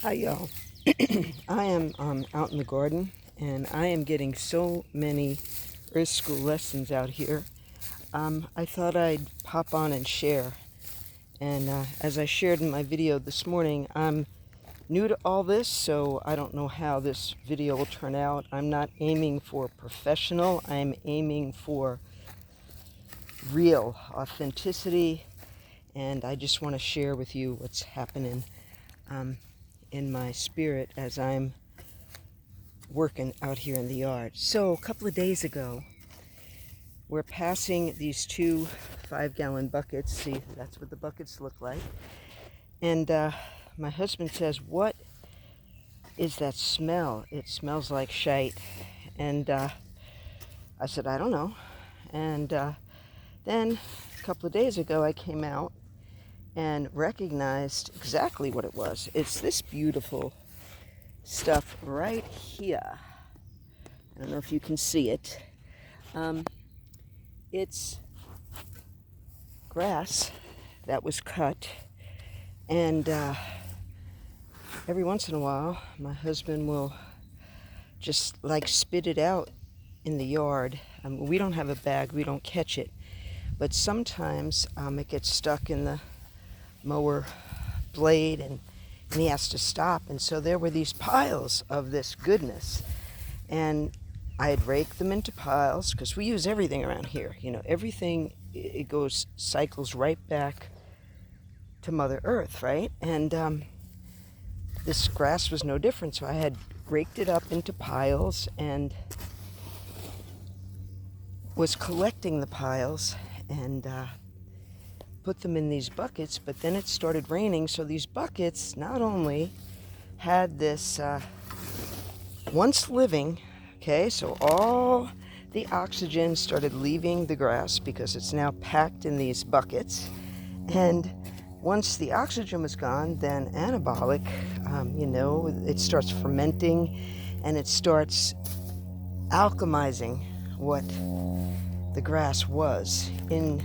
Hi y'all. I am out in the garden and I am getting so many earth school lessons out here. I thought I'd pop on and share. And as I shared in my video this morning, I'm new to all this, so I don't know how this video will turn out. I'm not aiming for professional. I'm aiming for real authenticity. And I just want to share with you what's happening in my spirit as I'm working out here in the yard. So a couple of days ago, we're passing these two 5-gallon buckets. See, that's what the buckets look like. And my husband says, "What is that smell? It smells like shite." And I said, "I don't know." And then a couple of days ago, I came out and recognized exactly what it was. It's this beautiful stuff right here. I don't know if you can see it. It's grass that was cut, and every once in a while my husband will just like spit it out in the yard. We don't have a bag, we don't catch it, but sometimes it gets stuck in the mower blade and he has to stop. And so there were these piles of this goodness, and I'd rake them into piles because we use everything around here. You know, everything, it goes, cycles right back to Mother Earth, right? And this grass was no different. So I had raked it up into piles and was collecting the piles and put them in these buckets. But then it started raining, so these buckets not only had this once living, okay, so all the oxygen started leaving the grass because it's now packed in these buckets. And once the oxygen was gone, then anabolic, it starts fermenting and it starts alchemizing what the grass was. In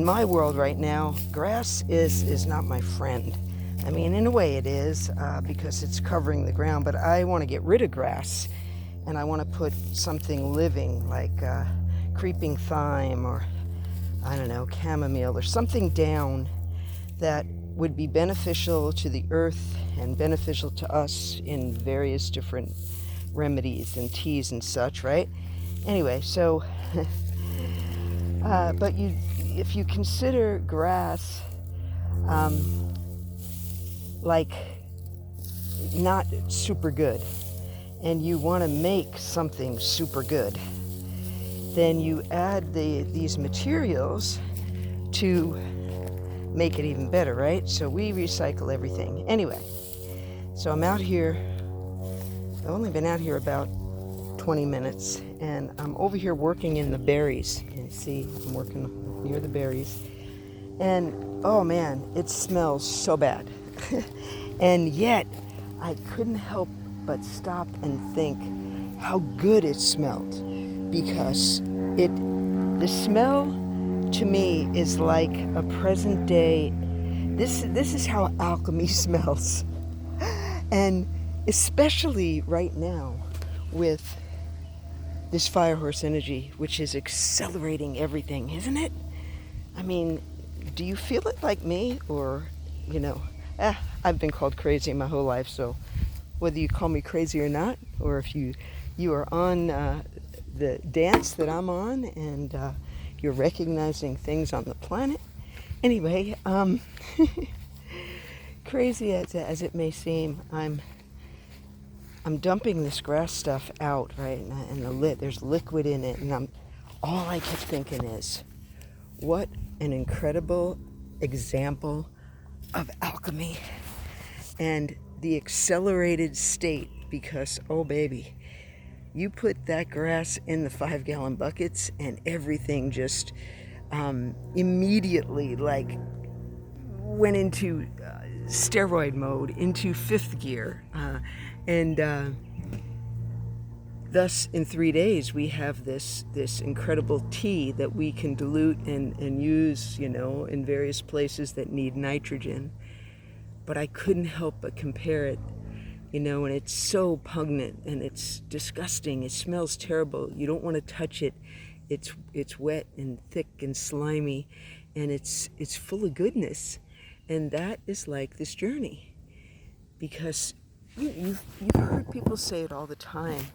my world right now, grass is not my friend. I mean, in a way it is, because it's covering the ground, but I want to get rid of grass and I want to put something living like creeping thyme or, I don't know, chamomile or something down that would be beneficial to the earth and beneficial to us in various different remedies and teas and such, right? Anyway, so, but if you consider grass like not super good, and you want to make something super good, then you add these materials to make it even better, right? So we recycle everything. Anyway, so I'm out here. I've only been out here about 20 minutes, and I'm over here working in the berries. You see, I'm working near the berries. And oh man, it smells so bad. And yet, I couldn't help but stop and think how good it smelled, because the smell to me is like a present day. This is how alchemy smells. And especially right now with this fire horse energy, which is accelerating everything, isn't it? I mean, do you feel it like me? Or, I've been called crazy my whole life, so whether you call me crazy or not, or if you are on the dance that I'm on, and you're recognizing things on the planet. Anyway, crazy as it may seem, I'm dumping this grass stuff out, right? And there's liquid in it, and all I kept thinking is, what an incredible example of alchemy and the accelerated state. Because, oh baby, you put that grass in the 5-gallon buckets and everything just immediately like went into steroid mode, into fifth gear, and thus in 3 days we have this incredible tea that we can dilute and use, in various places that need nitrogen. but I couldn't help but compare it, and it's so pungent and it's disgusting. It smells terrible. You don't want to touch it. It's wet and thick and slimy, and it's full of goodness. And that is like this journey, because you've heard people say it all the time,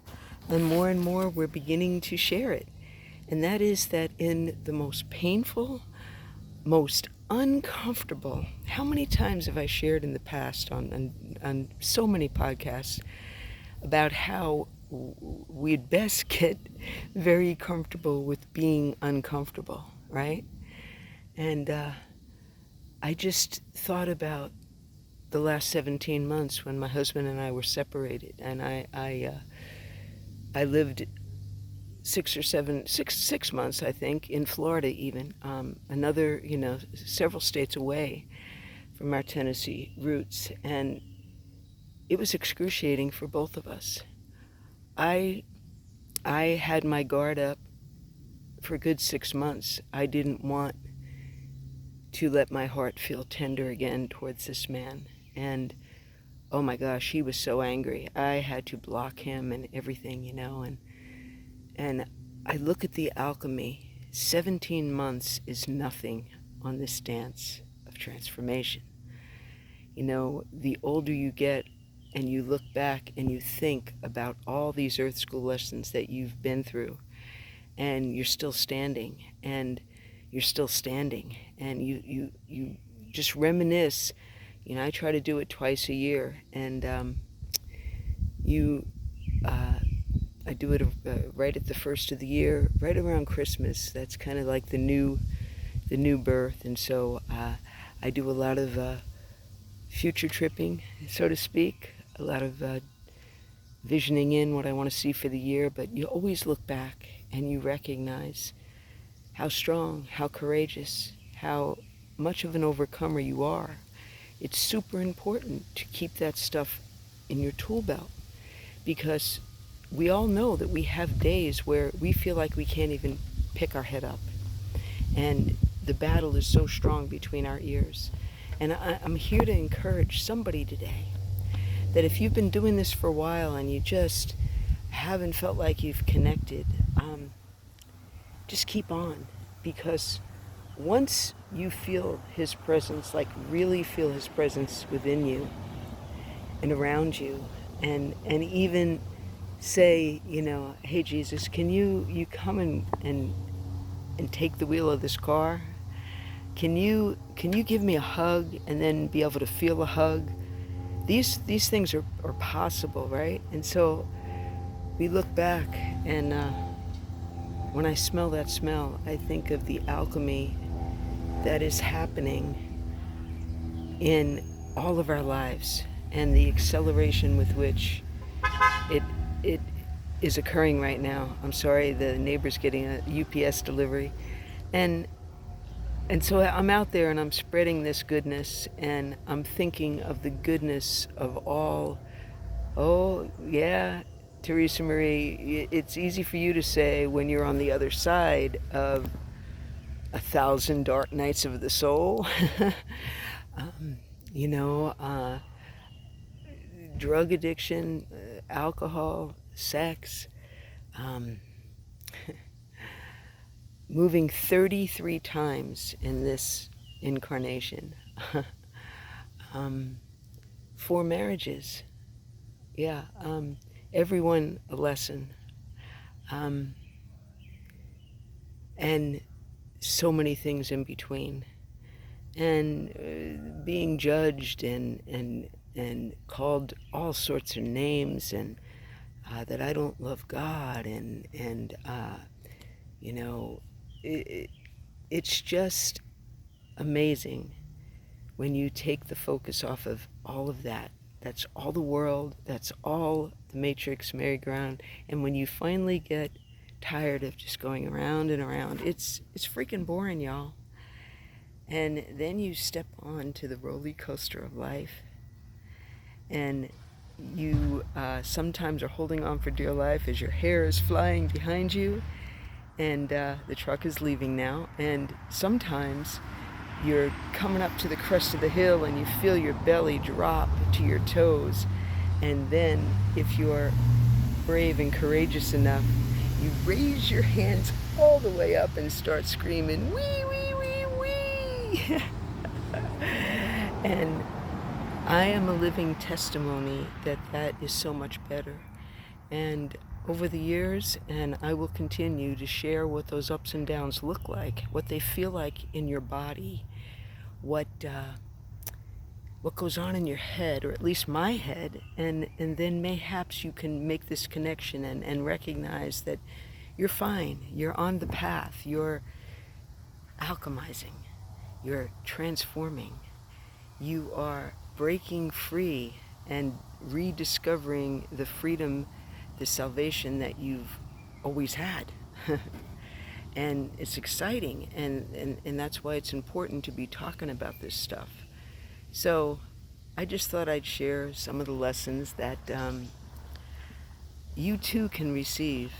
and more we're beginning to share it. And that is that in the most painful, most uncomfortable, how many times have I shared in the past on so many podcasts about how we'd best get very comfortable with being uncomfortable, right? And I just thought about the last 17 months when my husband and I were separated, and I lived 6 months, I think, in Florida even, another, several states away from our Tennessee roots, and it was excruciating for both of us. I had my guard up for a good 6 months. I didn't want to let my heart feel tender again towards this man, and oh my gosh, he was so angry. I had to block him and everything, and I look at the alchemy. 17 months is nothing on this dance of transformation. The older you get and you look back and you think about all these earth school lessons that you've been through, and you're still standing, and you're still standing, and you just reminisce. I try to do it twice a year, and I do it right at the first of the year, right around Christmas. That's kind of like the new birth, and so I do a lot of future tripping, so to speak, a lot of visioning in what I want to see for the year. But you always look back and you recognize how strong, how courageous, how much of an overcomer you are. It's super important to keep that stuff in your tool belt, because we all know that we have days where we feel like we can't even pick our head up, and the battle is so strong between our ears. And I'm here to encourage somebody today that if you've been doing this for a while and you just haven't felt like you've connected, just keep on, because once you feel his presence, like really feel his presence within you and around you, and even say, hey Jesus, can you come and take the wheel of this car? Can you give me a hug, and then be able to feel a hug? These things are possible, right? And so we look back, and when I smell that smell, I think of the alchemy that is happening in all of our lives, and the acceleration with which it is occurring right now. I'm sorry, the neighbor's getting a UPS delivery, and so I'm out there and I'm spreading this goodness, and I'm thinking of the goodness of all. Oh yeah, Teresa Marie, it's easy for you to say when you're on the other side of 1,000 dark nights of the soul. Drug addiction, alcohol, sex, moving 33 times in this incarnation, 4 marriages, everyone a lesson, and so many things in between, and being judged and called all sorts of names, and that I don't love God, and it's just amazing when you take the focus off of all of that. That's all the world, that's all the matrix merry-go-round, and when you finally get tired of just going around and around, it's freaking boring, y'all. And then you step on to the roller coaster of life, and you sometimes are holding on for dear life as your hair is flying behind you, and the truck is leaving now. And sometimes you're coming up to the crest of the hill and you feel your belly drop to your toes. And then if you're brave and courageous enough, you raise your hands all the way up and start screaming, wee, wee, wee, wee. And I am a living testimony that that is so much better. And over the years, and I will continue to share what those ups and downs look like, what they feel like in your body, what goes on in your head, or at least my head, and then mayhaps you can make this connection and recognize that you're fine, you're on the path, you're alchemizing, you're transforming, you are breaking free and rediscovering the freedom, the salvation that you've always had. And it's exciting, and that's why it's important to be talking about this stuff. So I just thought I'd share some of the lessons that you too can receive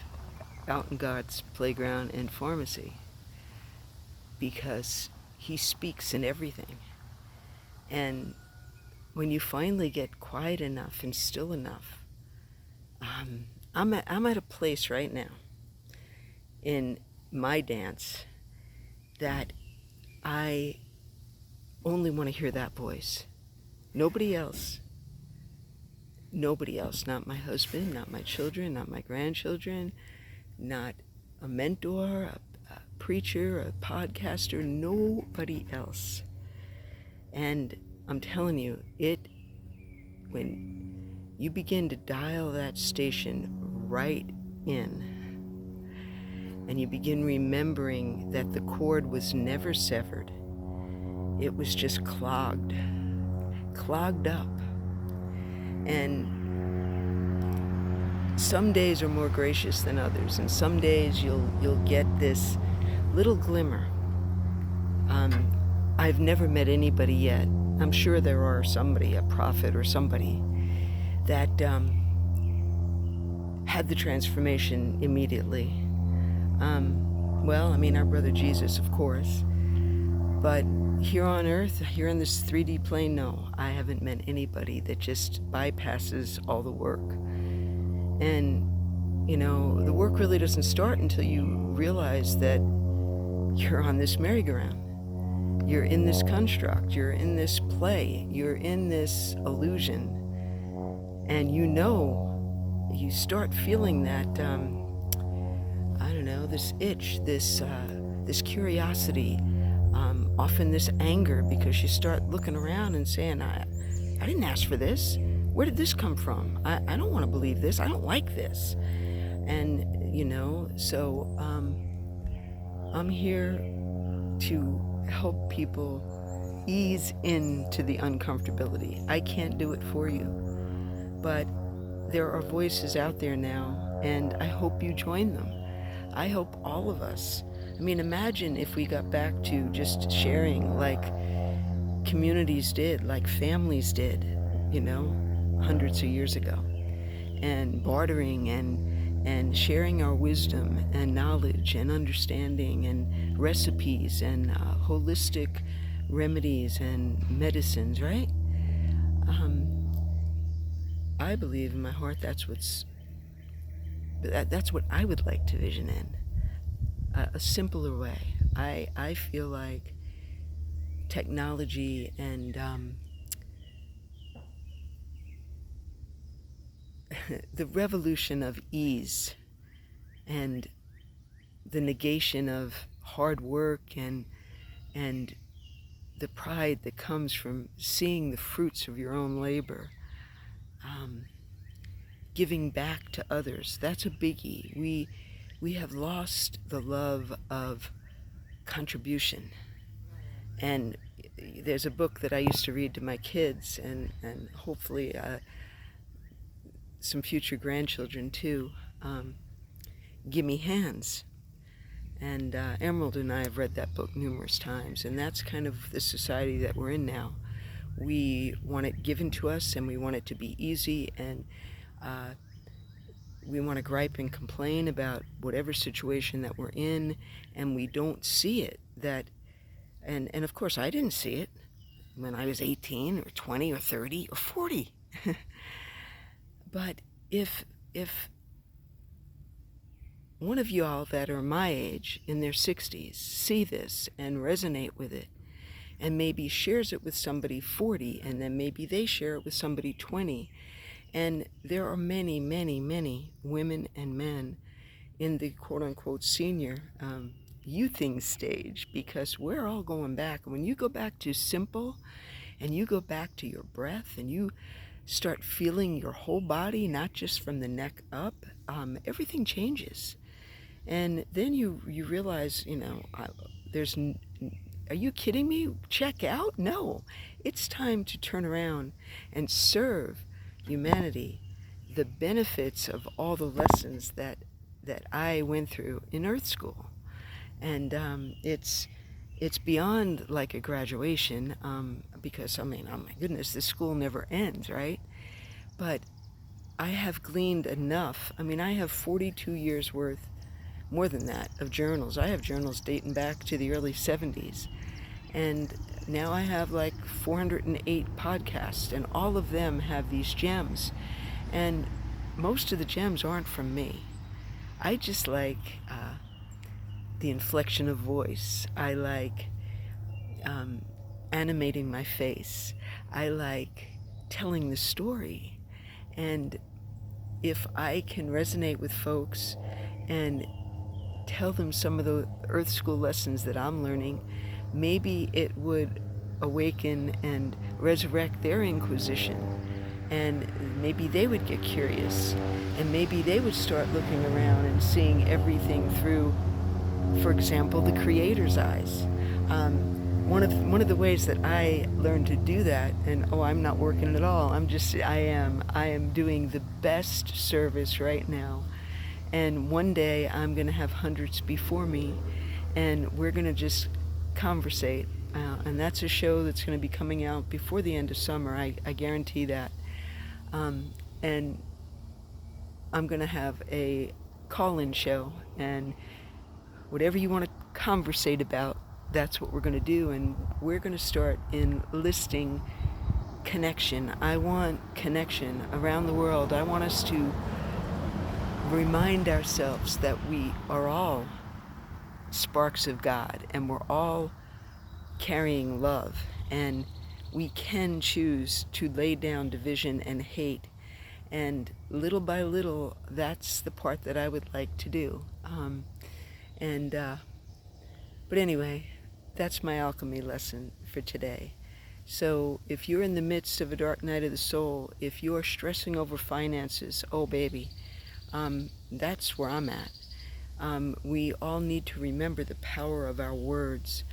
out in God's playground and pharmacy, because He speaks in everything. And when you finally get quiet enough and still enough, I'm at a place right now in my dance that I only want to hear that voice. Nobody else. Nobody else. Not my husband, not my children, not my grandchildren, not a mentor, a preacher, a podcaster, nobody else. And I'm telling you, when you begin to dial that station right in, and you begin remembering that the cord was never severed, it was just clogged up. And some days are more gracious than others, and some days you'll get this little glimmer. I've never met anybody yet. I'm sure there are somebody, a prophet or somebody, that had the transformation immediately. Well, I mean, our brother Jesus, of course. But here on earth, here in this 3D plane, no, I haven't met anybody that just bypasses all the work. And, you know, the work really doesn't start until you realize that you're on this merry-go-round. You're in this construct, you're in this play, you're in this illusion. And you start feeling that, I don't know, this itch, this curiosity, often this anger, because you start looking around and saying, I didn't ask for this. Where did this come from? I don't want to believe this. I don't like this. And, you know, so I'm here to help people ease into the uncomfortability. I can't do it for you, but there are voices out there now, and I hope you join them. I hope all of us. I mean, imagine if we got back to just sharing like communities did, like families did, you know, hundreds of years ago, and bartering and sharing our wisdom and knowledge and understanding and recipes and holistic remedies and medicines, right? I believe in my heart that's what I would like to vision in. A simpler way. I feel like technology and the revolution of ease and the negation of hard work and the pride that comes from seeing the fruits of your own labor, giving back to others, that's a biggie. We have lost the love of contribution. And there's a book that I used to read to my kids, and hopefully some future grandchildren too, Gimme Hands. And Emerald and I have read that book numerous times, and that's kind of the society that we're in now. We want it given to us, and we want it to be easy, and we want to gripe and complain about whatever situation that we're in, and we don't see it, that And of course, I didn't see it when I was 18 or 20 or 30 or 40. But if one of y'all that are my age, in their 60s, see this and resonate with it, and maybe shares it with somebody 40, and then maybe they share it with somebody 20, and there are many, many, many women and men in the quote-unquote senior youthing stage, because we're all going back. When you go back to simple, and you go back to your breath, and you start feeling your whole body, not just from the neck up, everything changes. And then you realize, are you kidding me? Check out? No. It's time to turn around and serve humanity the benefits of all the lessons that I went through in Earth School. And it's beyond like a graduation, because, oh my goodness, this school never ends, right? But I have gleaned enough. I have 42 years worth, more than that, of journals. I have journals dating back to the early 70s. And now I have like 408 podcasts, and all of them have these gems. And most of the gems aren't from me. I just like the inflection of voice. I like animating my face. I like telling the story. And if I can resonate with folks and tell them some of the Earth School lessons that I'm learning, maybe it would awaken and resurrect their inquisition, and maybe they would get curious, and maybe they would start looking around and seeing everything through, for example, the Creator's eyes. One of the ways that I learned to do that, and I'm not working at all. I am doing the best service right now. And one day I'm going to have hundreds before me, and we're going to just conversate. And that's a show that's going to be coming out before the end of summer. I guarantee that. And I'm going to have a call-in show, and whatever you want to conversate about, that's what we're going to do. And we're going to start enlisting connection. I want connection around the world. I want us to remind ourselves that we are all sparks of God, and we're all carrying love, and we can choose to lay down division and hate. And little by little, that's the part that I would like to do. But anyway, that's my alchemy lesson for today. So if you're in the midst of a dark night of the soul, if you're stressing over finances, oh baby, that's where I'm at. We all need to remember the power of our words.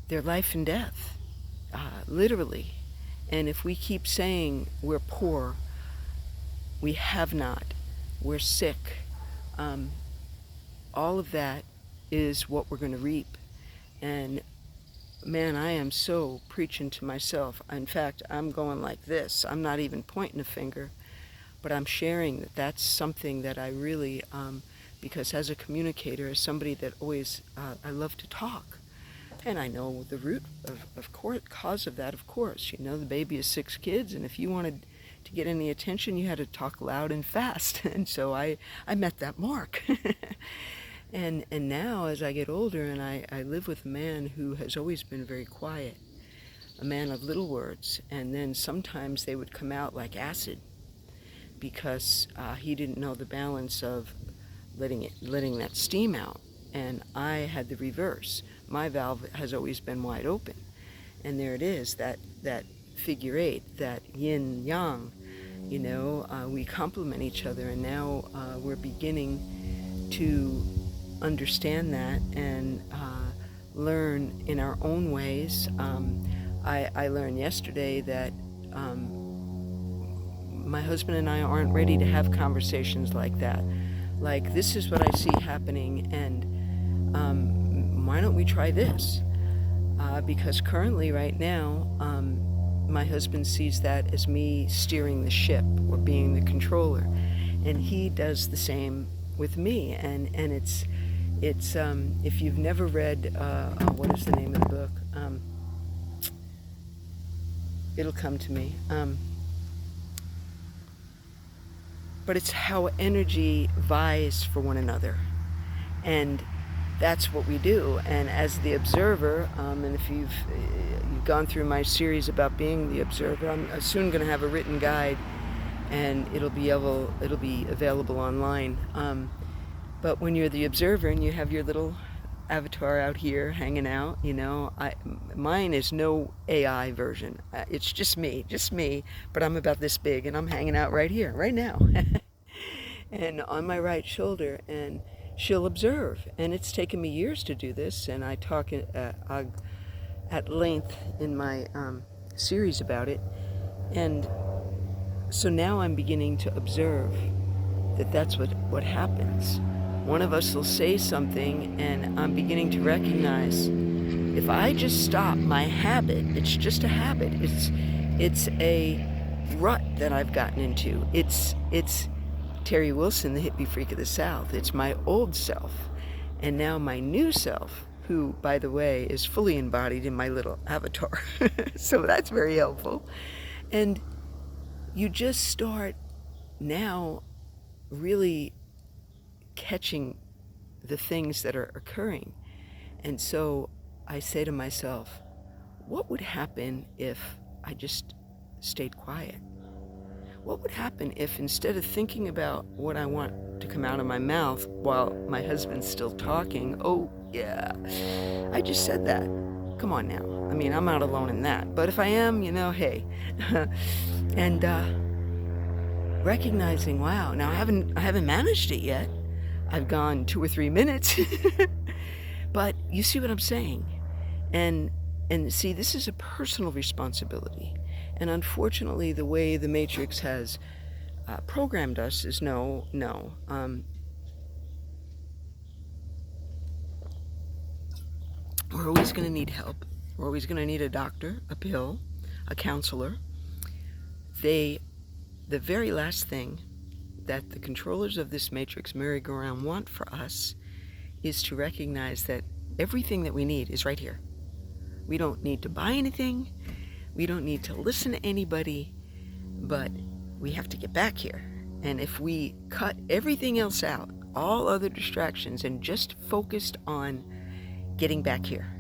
They're life and death, literally. And if we keep saying we're poor, we have not, we're sick, all of that is what we're going to reap. And man, I am so preaching to myself. In fact, I'm going like this. I'm not even pointing a finger, but I'm sharing that that's something that I really, because as a communicator, as somebody that always, I love to talk. And I know the root of cause of that, of course. The baby is 6 kids, and if you wanted to get any attention, you had to talk loud and fast. And so I met that mark. And now, as I get older, and I live with a man who has always been very quiet, a man of little words, and then sometimes they would come out like acid, because he didn't know the balance of letting that steam out. And I had the reverse. My valve has always been wide open. And there it is, that figure 8, that yin yang. We complement each other, and now we're beginning to understand that and learn in our own ways. I learned yesterday that my husband and I aren't ready to have conversations like that. Like, this is what I see happening, and why don't we try this? Because currently, right now, my husband sees that as me steering the ship or being the controller, and he does the same with me, and It's if you've never read, what is the name of the book? It'll come to me. But it's how energy vies for one another, and that's what we do. And as the observer, and if you've gone through my series about being the observer, I'm soon going to have a written guide, and it'll be available online. But when you're the observer and you have your little avatar out here hanging out, mine is no AI version. It's just me, but I'm about this big, and I'm hanging out right here, right now, and on my right shoulder, and she'll observe. And it's taken me years to do this, and I talk at length in my series about it. And so now I'm beginning to observe that's what happens. One of us will say something, and I'm beginning to recognize, if I just stop my habit, it's just a habit. It's a rut that I've gotten into. It's Terry Wilson, the hippie freak of the South. It's my old self. And now my new self, who, by the way, is fully embodied in my little avatar. So that's very helpful. And you just start now really catching the things that are occurring. And so I say to myself, what would happen if I just stayed quiet? What would happen if, instead of thinking about what I want to come out of my mouth while my husband's still talking, oh yeah, I just said that. Come on now. I mean, I'm not alone in that. But if I am, hey. And recognizing, wow, now I haven't managed it yet. I've gone 2 or 3 minutes. But you see what I'm saying? And see, this is a personal responsibility. And unfortunately, the way the Matrix has programmed us is no. We're always going to need help. We're always going to need a doctor, a pill, a counselor. The very last thing that the controllers of this Matrix merry-go-round want for us is to recognize that everything that we need is right here. We don't need to buy anything. We don't need to listen to anybody, but we have to get back here. And if we cut everything else out, all other distractions, and just focused on getting back here,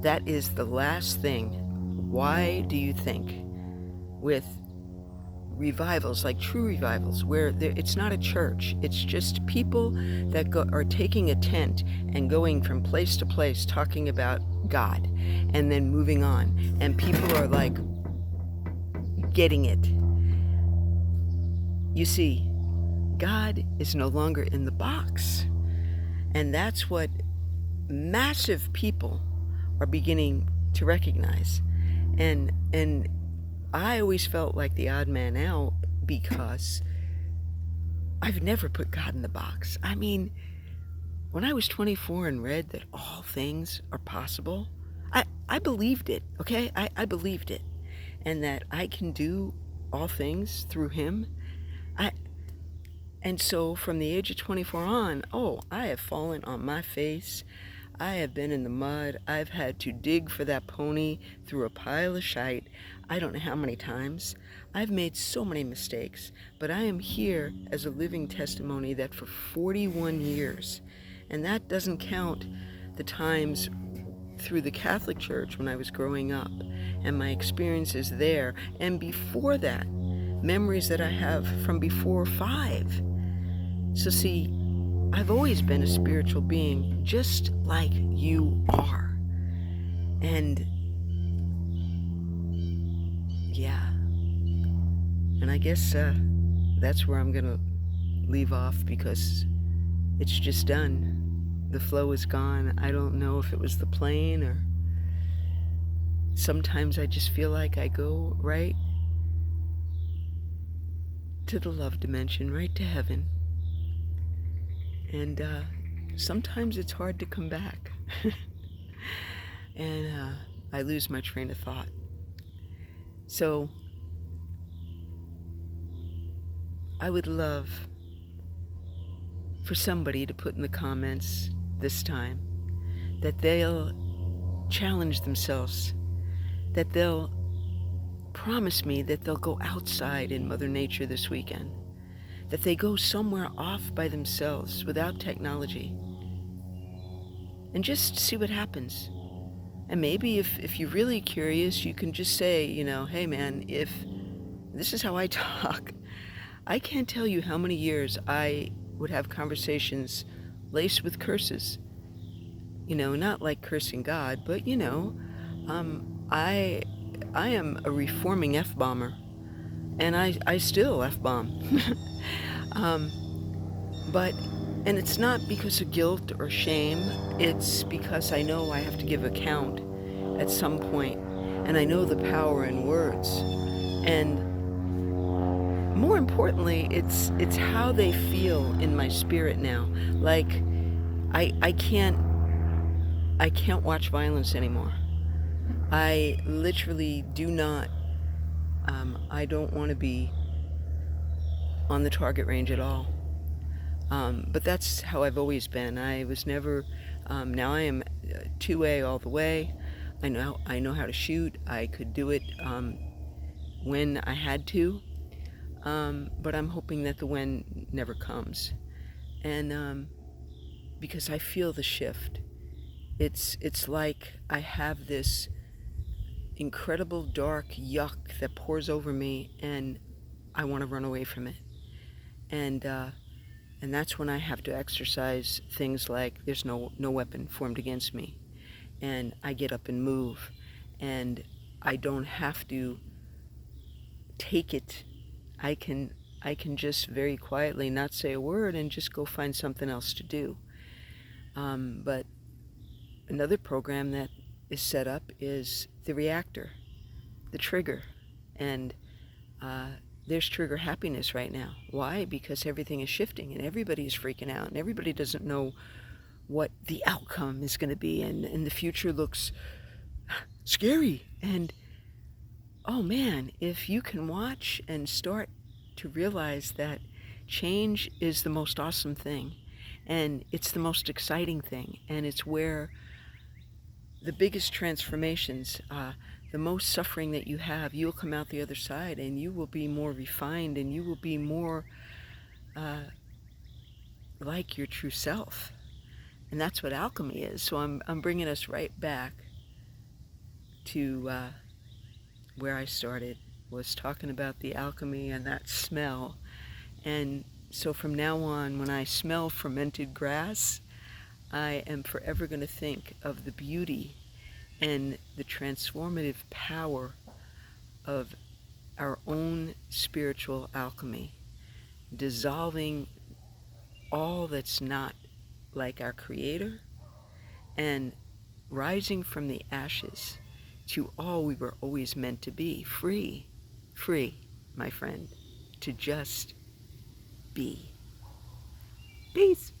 that is the last thing. Why do you think with revivals, like true revivals, where it's not a church, it's just people that are taking a tent and going from place to place talking about God and then moving on, and people are like getting it? You see, God is no longer in the box, and that's what massive people are beginning to recognize. And I always felt like the odd man out because I've never put God in the box. I mean, when I was 24 and read that all things are possible, I believed it, okay? I believed it. And that I can do all things through Him. And so from the age of 24 on, I have fallen on my face. I have been in the mud. I've had to dig for that pony through a pile of shite. I don't know how many times. I've made so many mistakes, but I am here as a living testimony that for 41 years, and that doesn't count the times through the Catholic Church when I was growing up and my experiences there, and before that, memories that I have from before 5. So see, I've always been a spiritual being, just like you are. And yeah, and I guess that's where I'm gonna leave off, because it's just done. The flow is gone. I don't know if it was the plane, or sometimes I just feel like I go right to the love dimension, right to heaven. And sometimes it's hard to come back. And I lose my train of thought. So I would love for somebody to put in the comments this time that they'll challenge themselves, that they'll promise me that they'll go outside in Mother Nature this weekend, that they go somewhere off by themselves without technology and just see what happens. And maybe if you're really curious, you can just say, hey man, if this is how I talk, I can't tell you how many years I would have conversations laced with curses. Not like cursing God, but I am a reforming F-bomber, and I still F-bomb. And it's not because of guilt or shame, it's because I know I have to give account at some point, and I know the power in words. And more importantly, it's how they feel in my spirit now. Like, I can't watch violence anymore. I literally do not, I don't want to be on the target range at all. But that's how I've always been. I was never, now I am 2A all the way. I know how to shoot. I could do it when I had to, but I'm hoping that the when never comes. And because I feel the shift. It's like I have this incredible dark yuck that pours over me, and I want to run away from it. And that's when I have to exercise things like there's no weapon formed against me, and I get up and move, and I don't have to take it. I can just very quietly not say a word and just go find something else to do. But another program that is set up is the reactor, the trigger, and there's trigger happiness right now. Why? Because everything is shifting and everybody is freaking out and everybody doesn't know what the outcome is going to be, and the future looks scary. And oh man, if you can watch and start to realize that change is the most awesome thing, and it's the most exciting thing, and it's where the biggest transformations, the most suffering that you have, you'll come out the other side and you will be more refined, and you will be more like your true self. And that's what alchemy is. So I'm bringing us right back to where I started, was talking about the alchemy and that smell. And so from now on, when I smell fermented grass, I am forever going to think of the beauty and the transformative power of our own spiritual alchemy, dissolving all that's not like our Creator and rising from the ashes to all we were always meant to be, free, my friend, to just be. Peace.